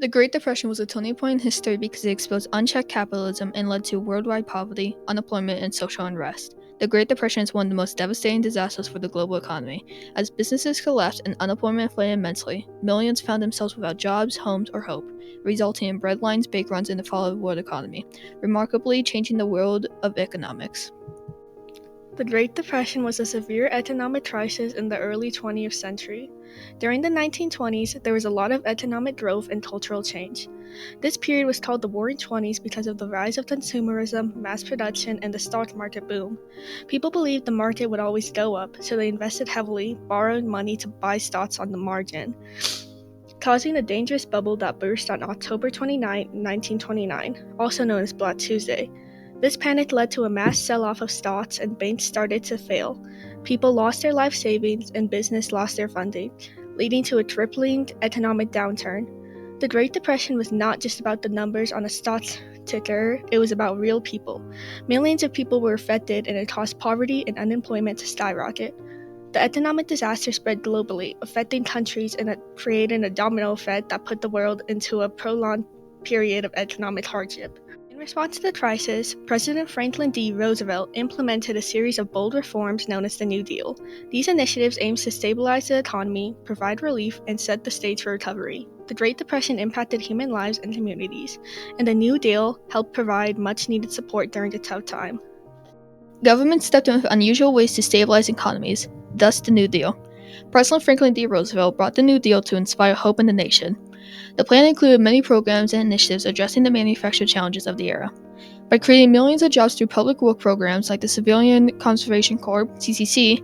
The Great Depression was a turning point in history because it exposed unchecked capitalism and led to worldwide poverty, unemployment, and social unrest. The Great Depression is one of the most devastating disasters for the global economy. As businesses collapsed and unemployment inflated immensely, millions found themselves without jobs, homes, or hope, resulting in breadlines, bank runs, and the fall of the world economy, remarkably changing the world of economics. The Great Depression was a severe economic crisis in the early 20th century. During the 1920s, there was a lot of economic growth and cultural change. This period was called the Roaring Twenties because of the rise of consumerism, mass production, and the stock market boom. People believed the market would always go up, so they invested heavily, borrowing money to buy stocks on the margin, causing a dangerous bubble that burst on October 29, 1929, also known as Black Tuesday. This panic led to a mass sell-off of stocks and banks started to fail. People lost their life savings and business lost their funding, leading to a crippling economic downturn. The Great Depression was not just about the numbers on a stock ticker, it was about real people. Millions of people were affected and it caused poverty and unemployment to skyrocket. The economic disaster spread globally, affecting countries and creating a domino effect that put the world into a prolonged period of economic hardship. In response to the crisis, President Franklin D. Roosevelt implemented a series of bold reforms known as the New Deal. These initiatives aimed to stabilize the economy, provide relief, and set the stage for recovery. The Great Depression impacted human lives and communities, and the New Deal helped provide much-needed support during a tough time. Governments stepped in with unusual ways to stabilize economies, thus the New Deal. President Franklin D. Roosevelt brought the New Deal to inspire hope in the nation. The plan included many programs and initiatives addressing the manufacturing challenges of the era. By creating millions of jobs through public work programs like the Civilian Conservation Corps, CCC,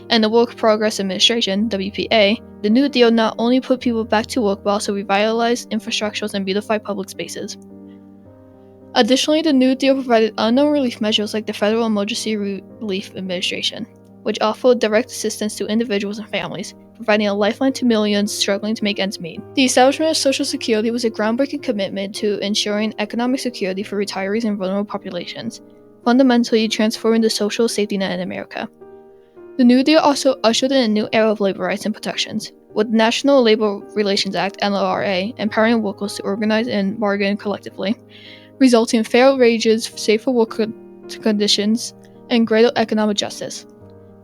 and the Work Progress Administration, WPA, the New Deal not only put people back to work but also revitalized infrastructures and beautified public spaces. Additionally, the New Deal provided unknown relief measures like the Federal Emergency Relief Administration, which offered direct assistance to individuals and families, providing a lifeline to millions struggling to make ends meet. The establishment of Social Security was a groundbreaking commitment to ensuring economic security for retirees and vulnerable populations, fundamentally transforming the social safety net in America. The New Deal also ushered in a new era of labor rights and protections, with the National Labor Relations Act, NLRA, empowering workers to organize and bargain collectively, resulting in fair wages, safer work conditions, and greater economic justice.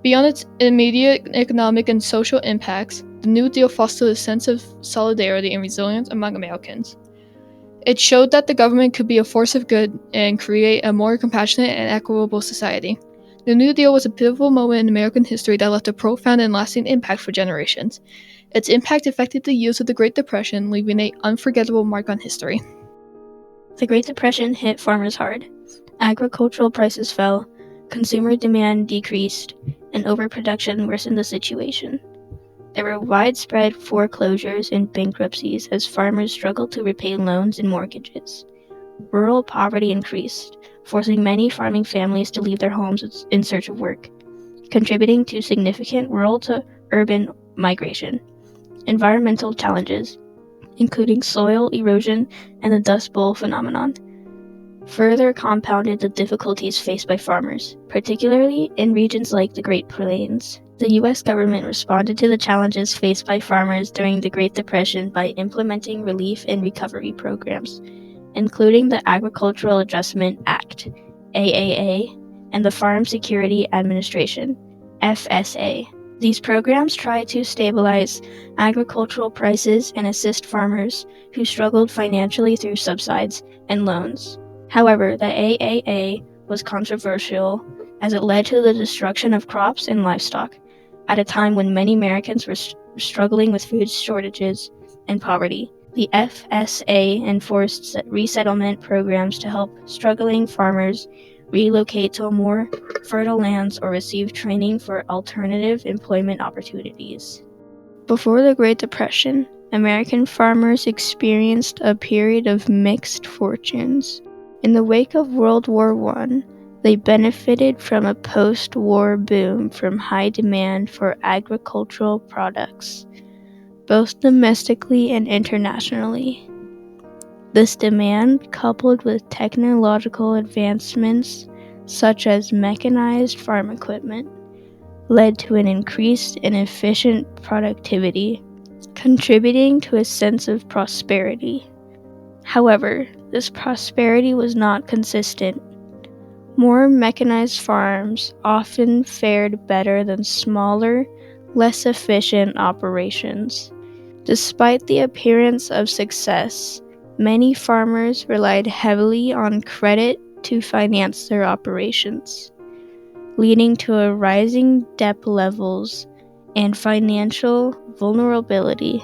Beyond its immediate economic and social impacts, the New Deal fostered a sense of solidarity and resilience among Americans. It showed that the government could be a force of good and create a more compassionate and equitable society. The New Deal was a pivotal moment in American history that left a profound and lasting impact for generations. Its impact affected the years of the Great Depression, leaving an unforgettable mark on history. The Great Depression hit farmers hard. Agricultural prices fell, consumer demand decreased, and overproduction worsened the situation. There were widespread foreclosures and bankruptcies as farmers struggled to repay loans and mortgages. Rural poverty increased, forcing many farming families to leave their homes in search of work, contributing to significant rural to urban migration. Environmental challenges, including soil erosion and the Dust Bowl phenomenon, further compounded the difficulties faced by farmers, particularly in regions like the Great Plains. The U.S. government responded to the challenges faced by farmers during the Great Depression by implementing relief and recovery programs, including the Agricultural Adjustment Act, AAA, and the Farm Security Administration, FSA. These programs try to stabilize agricultural prices and assist farmers who struggled financially through subsidies and loans. However, the AAA was controversial as it led to the destruction of crops and livestock at a time when many Americans were struggling with food shortages and poverty. The FSA enforced resettlement programs to help struggling farmers relocate to more fertile lands or receive training for alternative employment opportunities. Before the Great Depression, American farmers experienced a period of mixed fortunes. In the wake of World War I, they benefited from a post-war boom from high demand for agricultural products, both domestically and internationally. This demand, coupled with technological advancements such as mechanized farm equipment, led to an increased and efficient productivity, contributing to a sense of prosperity. However, this prosperity was not consistent. More mechanized farms often fared better than smaller, less efficient operations. Despite the appearance of success, many farmers relied heavily on credit to finance their operations, leading to a rising debt levels and financial vulnerability.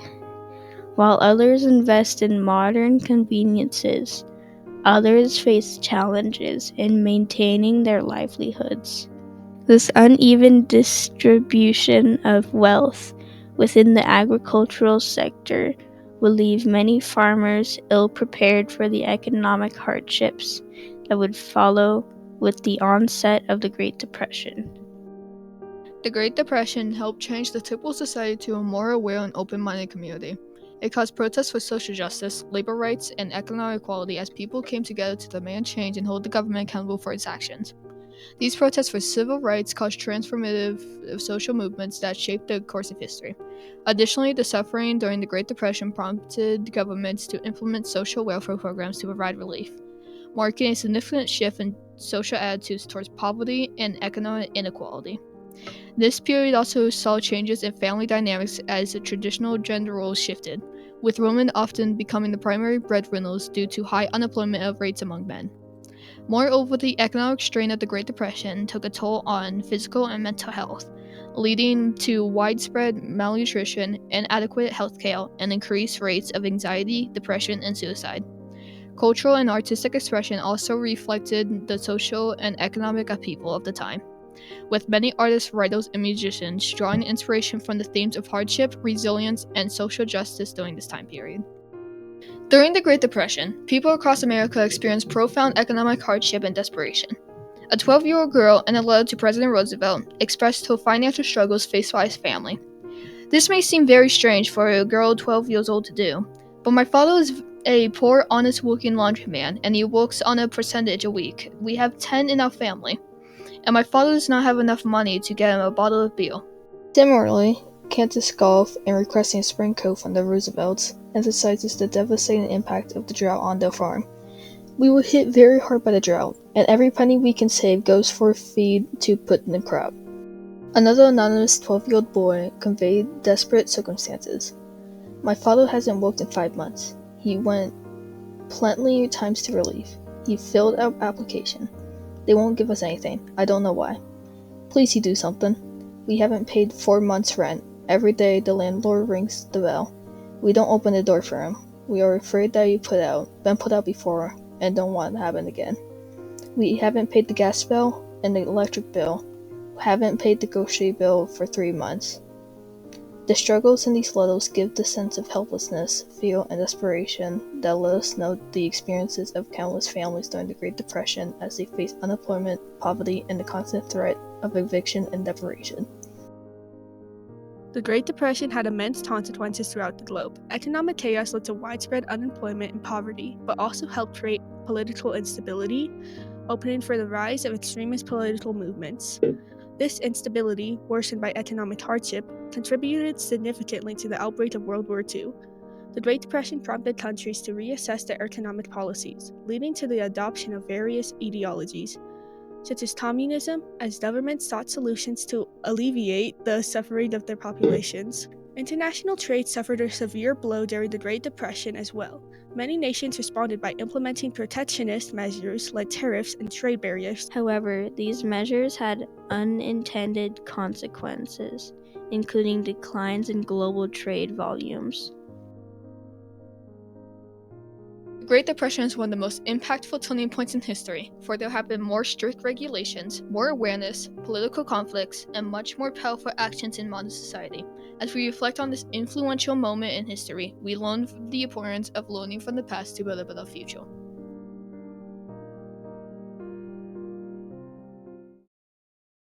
While others invest in modern conveniences, others face challenges in maintaining their livelihoods. This uneven distribution of wealth within the agricultural sector will leave many farmers ill-prepared for the economic hardships that would follow with the onset of the Great Depression. The Great Depression helped change the typical society to a more aware and open-minded community. It caused protests for social justice, labor rights, and economic equality as people came together to demand change and hold the government accountable for its actions. These protests for civil rights caused transformative social movements that shaped the course of history. Additionally, the suffering during the Great Depression prompted governments to implement social welfare programs to provide relief, marking a significant shift in social attitudes towards poverty and economic inequality. This period also saw changes in family dynamics as the traditional gender roles shifted, with women often becoming the primary breadwinners due to high unemployment rates among men. Moreover, the economic strain of the Great Depression took a toll on physical and mental health, leading to widespread malnutrition, inadequate healthcare, and increased rates of anxiety, depression, and suicide. Cultural and artistic expression also reflected the social and economic upheaval of the time, with many artists, writers, and musicians drawing inspiration from the themes of hardship, resilience, and social justice during this time period. During the Great Depression, people across America experienced profound economic hardship and desperation. A 12-year-old girl, in a letter to President Roosevelt, expressed her financial struggles faced by his family. This may seem very strange for a girl 12 years old to do, but my father is a poor, honest working laundryman, and he works on a percentage a week. We have 10 in our family, and my father does not have enough money to get him a bottle of beer. Similarly, Candace scoffed and requesting a spring coat from the Roosevelts emphasizes the devastating impact of the drought on their farm. We were hit very hard by the drought, and every penny we can save goes for feed to put in the crop. Another anonymous 12-year-old boy conveyed desperate circumstances. My father hasn't worked in 5 months. He went plenty times to relief. He filled out application. They won't give us anything. I don't know why. Please he do something. We haven't paid 4 months' rent. Every day the landlord rings the bell. We don't open the door for him. We are afraid that been put out before, and don't want it to happen again. We haven't paid the gas bill and the electric bill. Haven't paid the grocery bill for 3 months. The struggles in these letters give the sense of helplessness, fear, and desperation that let us know the experiences of countless families during the Great Depression as they face unemployment, poverty, and the constant threat of eviction and deprivation. The Great Depression had immense consequences throughout the globe. Economic chaos led to widespread unemployment and poverty, but also helped create political instability, opening for the rise of extremist political movements. This instability, worsened by economic hardship, contributed significantly to the outbreak of World War II. The Great Depression prompted countries to reassess their economic policies, leading to the adoption of various ideologies, such as communism, as governments sought solutions to alleviate the suffering of their populations. International trade suffered a severe blow during the Great Depression as well. Many nations responded by implementing protectionist measures like tariffs and trade barriers. However, these measures had unintended consequences, including declines in global trade volumes. The Great Depression is one of the most impactful turning points in history, for there have been more strict regulations, more awareness, political conflicts, and much more powerful actions in modern society. As we reflect on this influential moment in history, we learn the importance of learning from the past to build a better future.